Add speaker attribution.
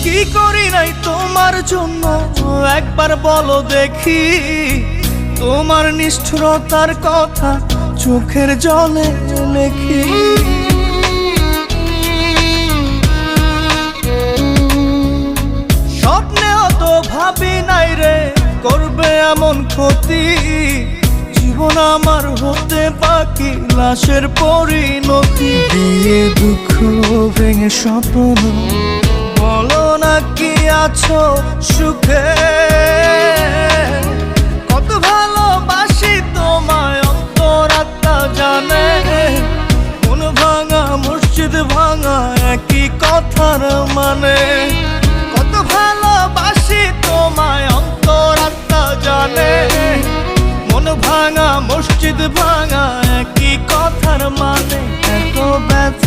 Speaker 1: কি করি নাই তোমার জন্য একবার বলো দেখি, তোমার নিষ্ঠুরতার কথা চোখের জলে লেখি। স্বপ্নেও তো ভাবি নাই রে করবে এমন ক্ষতি, জীবন আমার হতে বাকি লাশের পরিণতি। দিয়ে দুঃখ ভেঙে স্বপ্ন বলো না কি আছো সুখে, কত ভালোবাসি তোমায় অন্তরাত্মা জানে। মন ভাঙা মসজিদ ভাঙা একই কথার মানে, কত ভালোবাসি তোমায় অন্তরাত্মা জানে। মন ভাঙা মসজিদ ভাঙা একই কথার মানে, এত ব্যথা